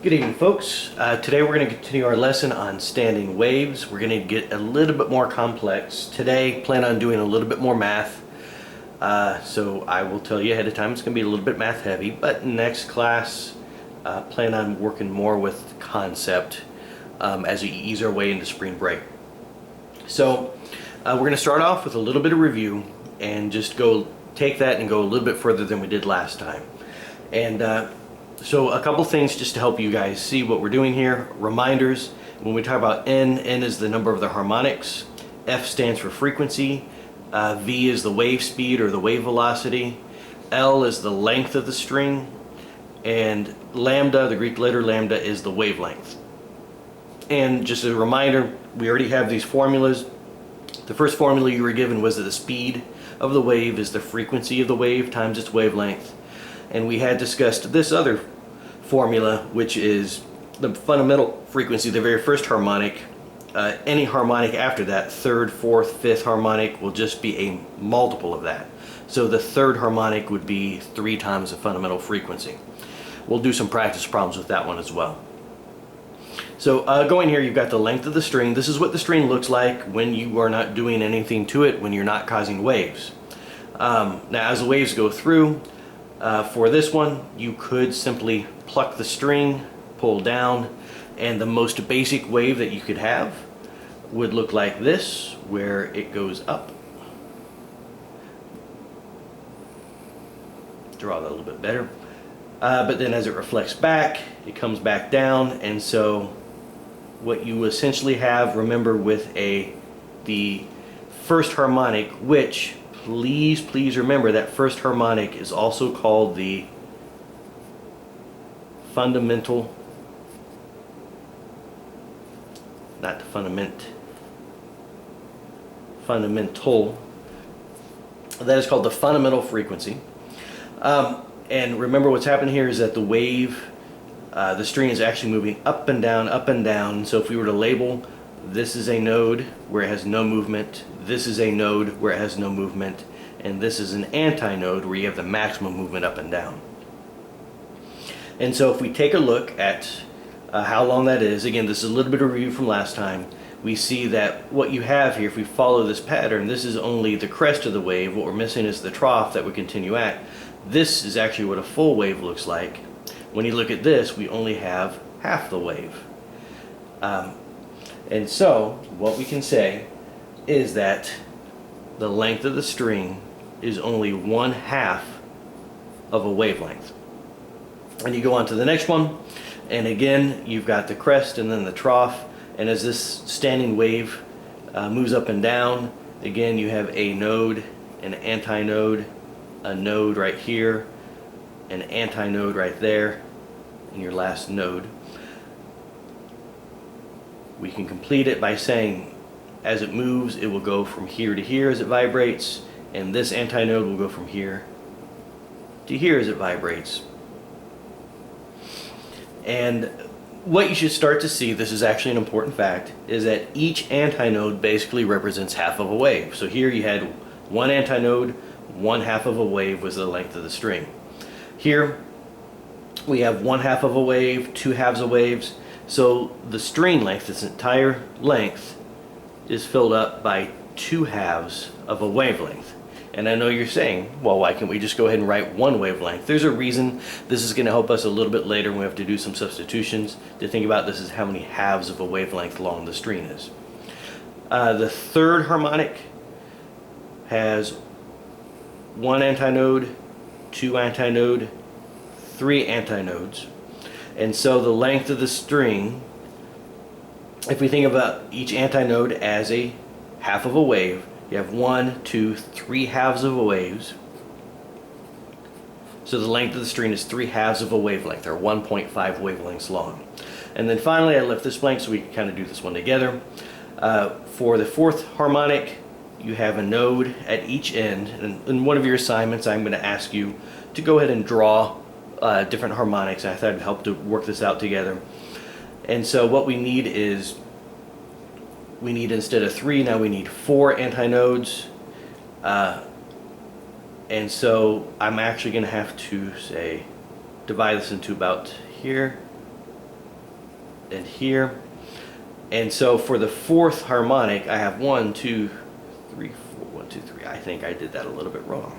Good evening, folks. Today we're going to continue our lesson on standing waves. We're going to get a little bit more complex. Today, plan on doing a little bit more math. So I will tell you ahead of time it's going to be a little bit math heavy, but next class, plan on working more with concept as we ease our way into spring break. So we're going to start off with a little bit of review and just take that and go a little bit further than we did last time. And so a couple things just to help you guys see what we're doing here. Reminders: when we talk about N is the number of the harmonics, F stands for frequency, V is the wave speed or the wave velocity, L is the length of the string, and lambda, the Greek letter lambda, is the wavelength. And just as a reminder, we already have these formulas. The first formula you were given was that the speed of the wave is the frequency of the wave times its wavelength. And we had discussed this other formula, which is the fundamental frequency, the very first harmonic. Any harmonic after that, third, fourth, fifth harmonic, will just be a multiple of that. So the third harmonic would be 3 times the fundamental frequency. We'll do some practice problems with that one as well. So going here, you've got the length of the string. This is what the string looks like when you are not doing anything to it, when you're not causing waves. Now as the waves go through, for this one, you could simply pluck the string, pull down, and the most basic wave that you could have would look like this, where it goes up. Draw that a little bit better. But then as it reflects back, it comes back down, and so what you essentially have, remember, with the first harmonic, which please remember that first harmonic is also called the fundamental, not the fundamental, that is called the fundamental frequency. And remember, what's happening here is that the wave, the string is actually moving up and down, up and down. So if we were to label, this is a node where it has no movement, this is a node where it has no movement, and this is an antinode where you have the maximum movement up and down. And so if we take a look at how long that is, again, this is a little bit of review from last time, we see that what you have here, if we follow this pattern, this is only the crest of the wave. What we're missing is the trough that we continue at. This is actually what a full wave looks like. When you look at this, we only have half the wave. And so what we can say is that the length of the string is only 1/2 of a wavelength. And you go on to the next one, and again you've got the crest and then the trough, and as this standing wave moves up and down, again you have a node, an antinode, a node right here, an antinode right there, and your last node. We can complete it by saying as it moves, it will go from here to here as it vibrates, and this antinode will go from here to here as it vibrates. And what you should start to see, this is actually an important fact, is that each antinode basically represents half of a wave. So here you had one antinode, 1/2 of a wave was the length of the string. Here we have 1/2 of a wave, 2/2 of waves. So the string length, its entire length, is filled up by 2/2 of a wavelength. And I know you're saying, well, why can't we just go ahead and write one wavelength? There's a reason. This is going to help us a little bit later when we have to do some substitutions to think about this is how many halves of a wavelength long the string is. The third harmonic has 1 antinode, 2 antinode, 3 antinodes. And so the length of the string, if we think about each antinode as a half of a wave, you have 1, 2, 3/2 of a waves. So the length of the string is 3/2 of a wavelength, or 1.5 wavelengths long. And then finally, I left this blank so we can kind of do this one together. For the fourth harmonic, you have a node at each end. And in one of your assignments, I'm going to ask you to go ahead and draw different harmonics. I thought it'd help to work this out together. And so what we need is, instead of 3, now we need 4 antinodes. And so I'm actually going to have to say, divide this into about here and here. And so for the fourth harmonic, I have 1, 2, 3, 4, 1, 2, 3. I think I did that a little bit wrong.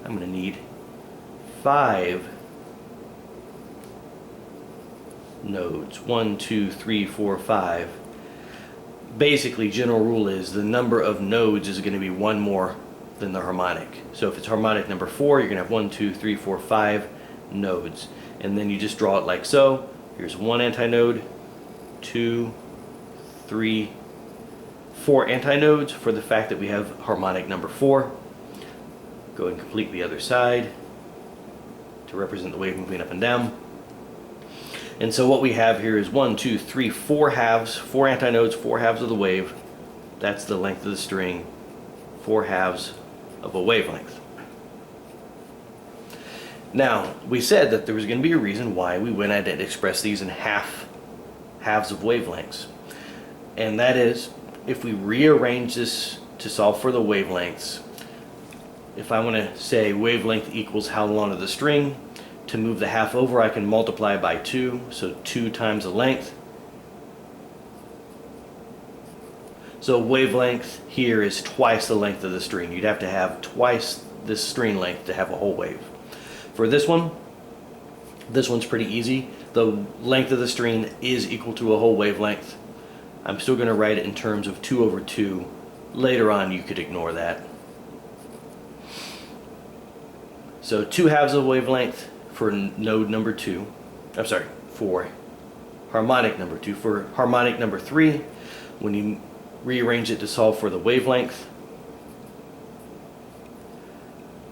I'm going to need 5 nodes. 1, 2, 3, 4, 5. Basically, general rule is the number of nodes is going to be one more than the harmonic. So if it's harmonic number 4, you're going to have 1, 2, 3, 4, 5 nodes. And then you just draw it like so. Here's 1 antinode, 2, 3, 4 antinodes for the fact that we have harmonic number 4. Go and complete the other side to represent the wave moving up and down. And so what we have here is 1, 2, 3, 4 halves, 4 antinodes, 4 halves of the wave. That's the length of the string, 4 halves of a wavelength. Now, we said that there was going to be a reason why we went ahead and expressed these in halves of wavelengths. And that is, if we rearrange this to solve for the wavelengths, if I want to say wavelength equals how long of the string, to move the half over I can multiply by 2, so 2 times the length. So wavelength here is twice the length of the string. You'd have to have twice this string length to have a whole wave. For this one's pretty easy. The length of the string is equal to a whole wavelength. I'm still going to write it in terms of 2 over 2. Later on you could ignore that. So 2 halves of wavelength for node number 2. I'm sorry, for harmonic number 2. For harmonic number 3, when you rearrange it to solve for the wavelength,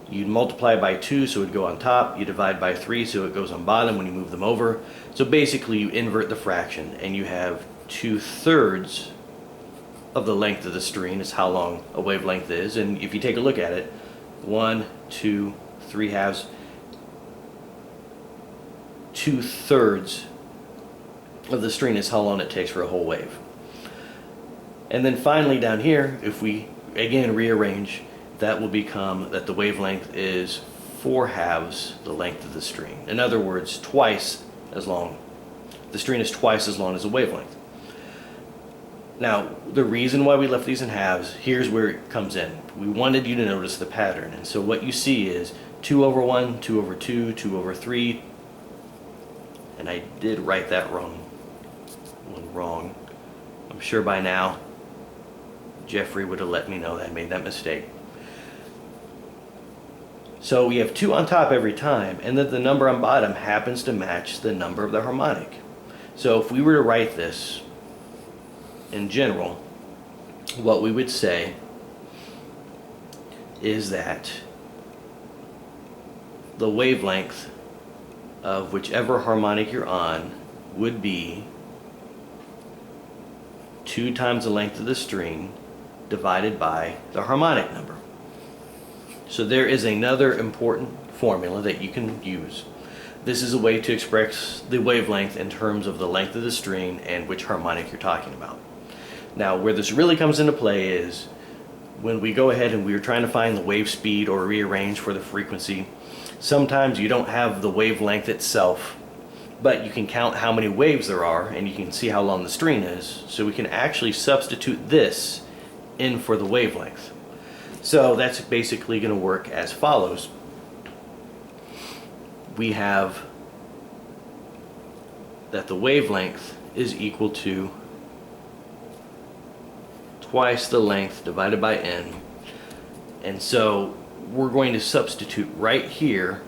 you'd multiply by 2 so it would go on top, you divide by 3 so it goes on bottom when you move them over. So basically you invert the fraction and you have 2/3 of the length of the string is how long a wavelength is. And if you take a look at it, 1, 2, 3 halves, 2/3 of the string is how long it takes for a whole wave. And then finally down here, if we again rearrange, that will become that the wavelength is 4 halves the length of the string. In other words, twice as long. The string is twice as long as the wavelength. Now, the reason why we left these in halves, here's where it comes in. We wanted you to notice the pattern. And so what you see is 2 over 1, 2 over 2, 2 over 3. And I did write that wrong. I'm sure by now Jeffrey would have let me know that I made that mistake. So we have 2 on top every time, and then the number on bottom happens to match the number of the harmonic. So if we were to write this in general, what we would say is that the wavelength of whichever harmonic you're on would be 2 times the length of the string divided by the harmonic number. So there is another important formula that you can use. This is a way to express the wavelength in terms of the length of the string and which harmonic you're talking about. Now, where this really comes into play is when we go ahead and we're trying to find the wave speed or rearrange for the frequency. Sometimes you don't have the wavelength itself, but you can count how many waves there are and you can see how long the string is. So we can actually substitute this in for the wavelength. So that's basically going to work as follows. We have that the wavelength is equal to twice the length divided by n. And so we're going to substitute right here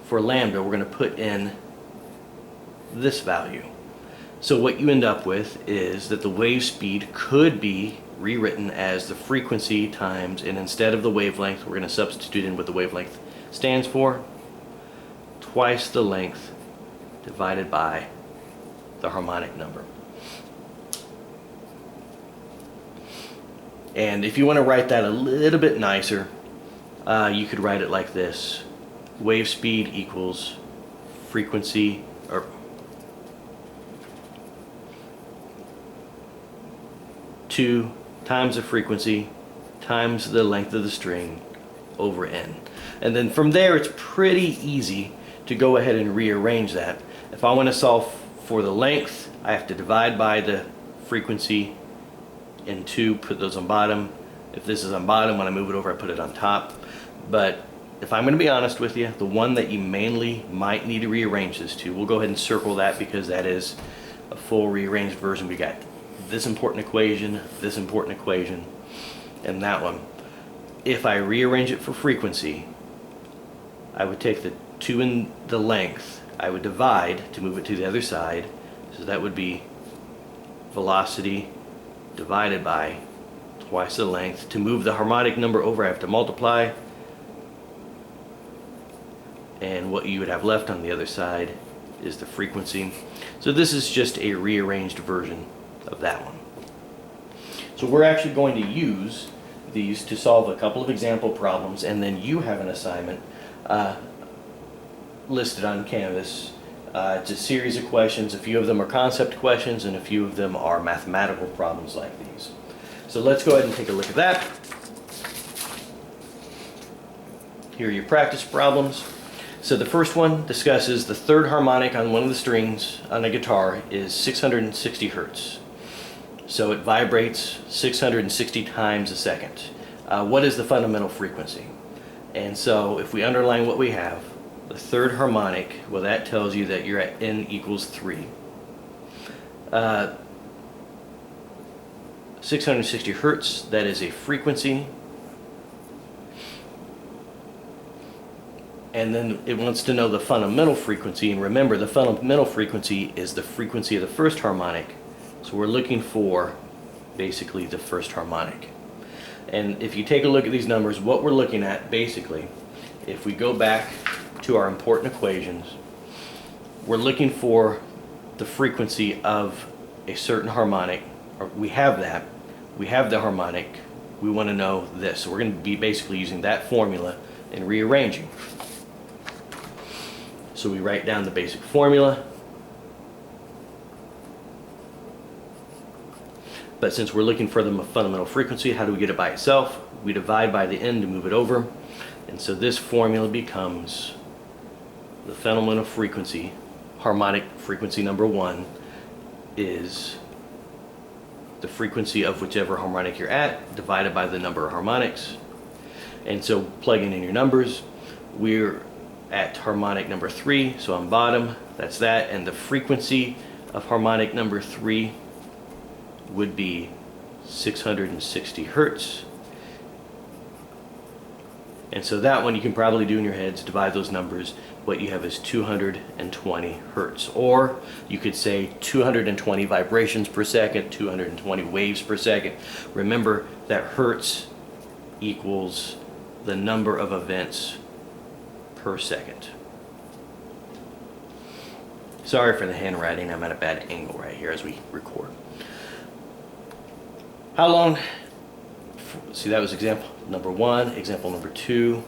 for lambda. We're going to put in this value. So what you end up with is that the wave speed could be rewritten as the frequency times, and instead of the wavelength, we're going to substitute in what the wavelength stands for, twice the length divided by the harmonic number. And if you want to write that a little bit nicer, you could write it like this: wave speed equals frequency, or two times the frequency times the length of the string over n. And then from there it's pretty easy to go ahead and rearrange that. If I want to solve For the length, I have to divide by the frequency, and 2, put those on bottom. If this is on bottom, when I move it over, I put it on top. But if I'm going to be honest with you, the one that you mainly might need to rearrange this to, we'll go ahead and circle that because that is a full rearranged version. We got this important equation, and that one. If I rearrange it for frequency, I would take the 2 in the length, I would divide to move it to the other side, so that would be velocity divided by twice the length. To move the harmonic number over, I have to multiply, and what you would have left on the other side is the frequency. So this is just a rearranged version of that one. So we're actually going to use these to solve a couple of example problems, and then you have an assignment listed on Canvas. It's a series of questions. A few of them are concept questions and a few of them are mathematical problems like these. So let's go ahead and take a look at that. Here are your practice problems. So the first one discusses the third harmonic on one of the strings on a guitar is 660 hertz. So it vibrates 660 times a second. What is the fundamental frequency? And so if we underline what we have, the third harmonic, well, that tells you that you're at n equals 3. 660 hertz, that is a frequency. And then it wants to know the fundamental frequency, and remember the fundamental frequency is the frequency of the first harmonic. So we're looking for basically the first harmonic. And if you take a look at these numbers, what we're looking at basically, if we go back to our important equations, we're looking for the frequency of a certain harmonic, or we have that, we have the harmonic, we want to know this. So we're going to be basically using that formula and rearranging. So we write down the basic formula. But since we're looking for the fundamental frequency, how do we get it by itself? We divide by the n to move it over. And so this formula becomes the fundamental frequency, harmonic frequency number 1, is the frequency of whichever harmonic you're at divided by the number of harmonics. And so plugging in your numbers, we're at harmonic number 3, so on bottom, that's that, and the frequency of harmonic number 3 would be 660 hertz. And so that one you can probably do in your heads, divide those numbers. What you have is 220 hertz. Or you could say 220 vibrations per second, 220 waves per second. Remember that hertz equals the number of events per second. Sorry for the handwriting, I'm at a bad angle right here as we record. How long, see that was example number 1, example number 2.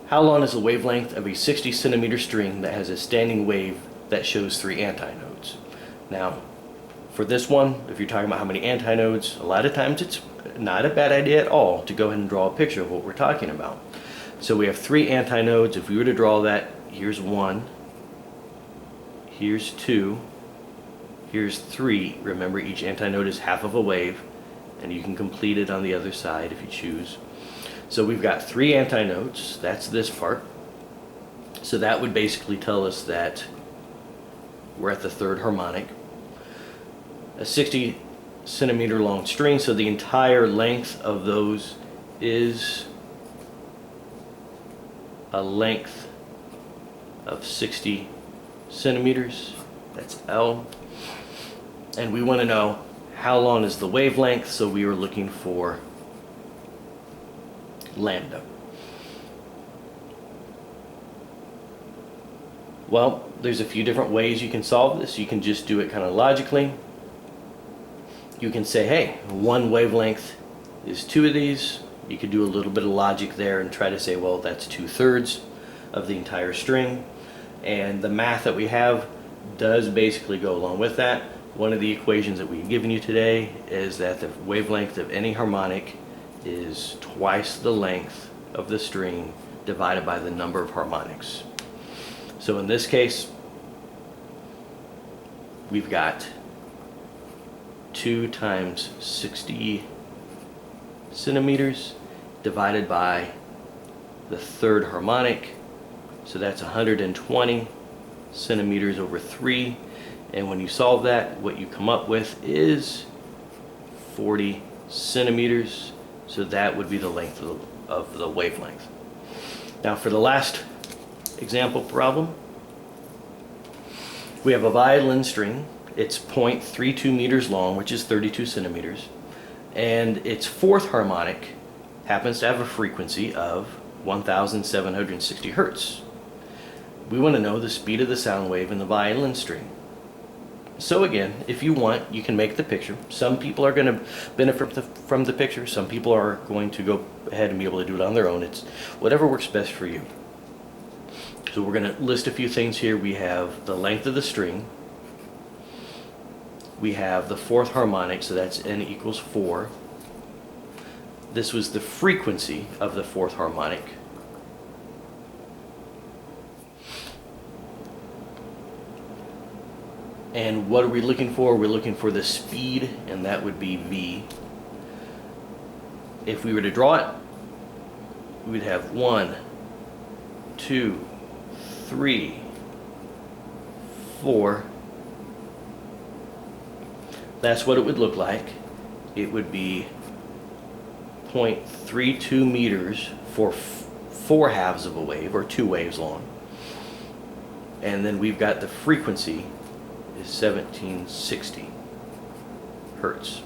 How long is the wavelength of a 60 centimeter string that has a standing wave that shows 3 antinodes? Now, for this one, if you're talking about how many antinodes, a lot of times it's not a bad idea at all to go ahead and draw a picture of what we're talking about. So we have 3 antinodes. If we were to draw that, here's 1, here's 2, here's 3. Remember, each antinode is half of a wave, and you can complete it on the other side if you choose. So we've got 3 antinodes, that's this part. So that would basically tell us that we're at the third harmonic. A 60 centimeter long string, so the entire length of those is a length of 60 centimeters, that's L. And we want to know how long is the wavelength, so we were looking for lambda. Well, there's a few different ways you can solve this. You can just do it kind of logically. You can say, hey, one wavelength is 2 of these. You could do a little bit of logic there and try to say, well, that's 2/3 of the entire string. And the math that we have does basically go along with that. One of the equations that we've given you today is that the wavelength of any harmonic is twice the length of the string divided by the number of harmonics. So in this case, we've got 2 times 60 centimeters divided by the third harmonic, so that's 120 centimeters over 3, and when you solve that, what you come up with is 40 centimeters, so that would be the length of the wavelength. Now for the last example problem, we have a violin string. It's 0.32 meters long, which is 32 centimeters, and its fourth harmonic happens to have a frequency of 1,760 hertz. We want to know the speed of the sound wave in the violin string. So again, if you want, you can make the picture. Some people are going to benefit from the picture. Some people are going to go ahead and be able to do it on their own. It's whatever works best for you. So we're going to list a few things here. We have the length of the string. We have the fourth harmonic, so that's n equals 4. This was the frequency of the fourth harmonic. And what are we looking for? We're looking for the speed, and that would be v. If we were to draw it, we'd have 1, 2, 3, 4. That's what it would look like. It would be 0.32 meters for 4 halves of a wave, or 2 waves long. And then we've got the frequency is 1760 hertz.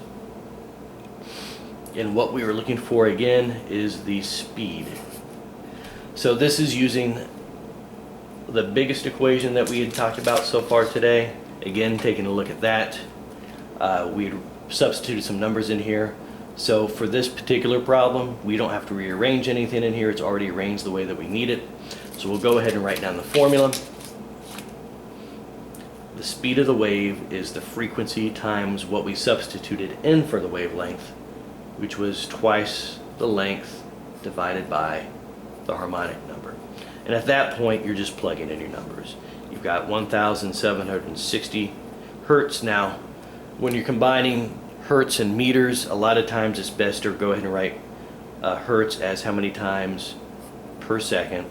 And what we were looking for again is the speed. So this is using the biggest equation that we had talked about so far today. Again, taking a look at that, we substituted some numbers in here. So for this particular problem, we don't have to rearrange anything in here. It's already arranged the way that we need it. So we'll go ahead and write down the formula. The speed of the wave is the frequency times what we substituted in for the wavelength, which was twice the length divided by the harmonic number. And at that point, you're just plugging in your numbers. You've got 1,760 hertz. Now, when you're combining hertz and meters, a lot of times it's best to go ahead and write hertz as how many times per second,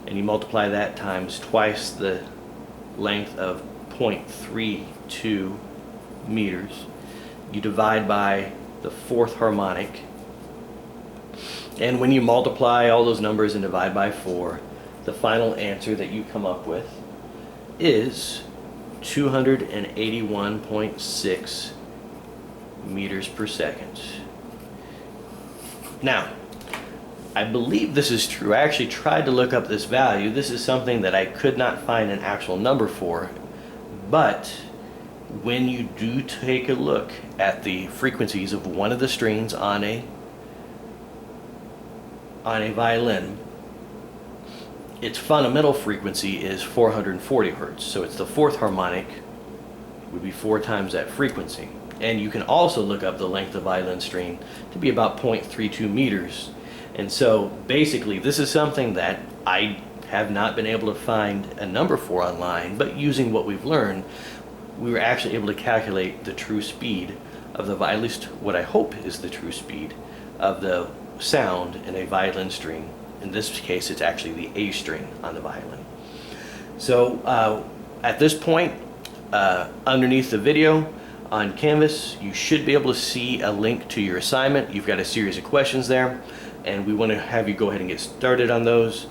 and you multiply that times twice the length of 0.32 meters. You divide by the fourth harmonic, and when you multiply all those numbers and divide by 4, the final answer that you come up with is 281.6 meters per second. Now, I believe this is true. I actually tried to look up this value. This is something that I could not find an actual number for, but when you do take a look at the frequencies of one of the strings on a violin, its fundamental frequency is 440 hertz. So it's the fourth harmonic would be 4 times that frequency. And you can also look up the length of the violin string to be about 0.32 meters. And so basically this is something that I have not been able to find a number for online, but using what we've learned, we were actually able to calculate the true speed of the violin, at least what I hope is the true speed of the sound in a violin string. In this case, it's actually the A string on the violin. So at this point, underneath the video on Canvas, you should be able to see a link to your assignment. You've got a series of questions there, and we want to have you go ahead and get started on those.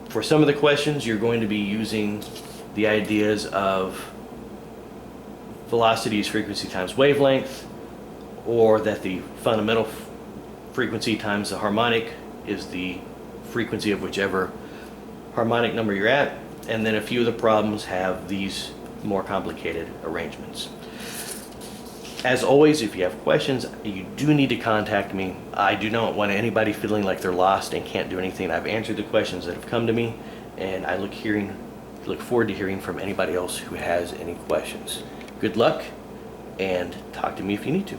For some of the questions, you're going to be using the ideas of velocity is frequency times wavelength, or that the fundamental frequency times the harmonic is the frequency of whichever harmonic number you're at. And then a few of the problems have these more complicated arrangements. As always, if you have questions, you do need to contact me. I do not want anybody feeling like they're lost and can't do anything. I've answered the questions that have come to me, and I look forward to hearing from anybody else who has any questions. Good luck, and talk to me if you need to.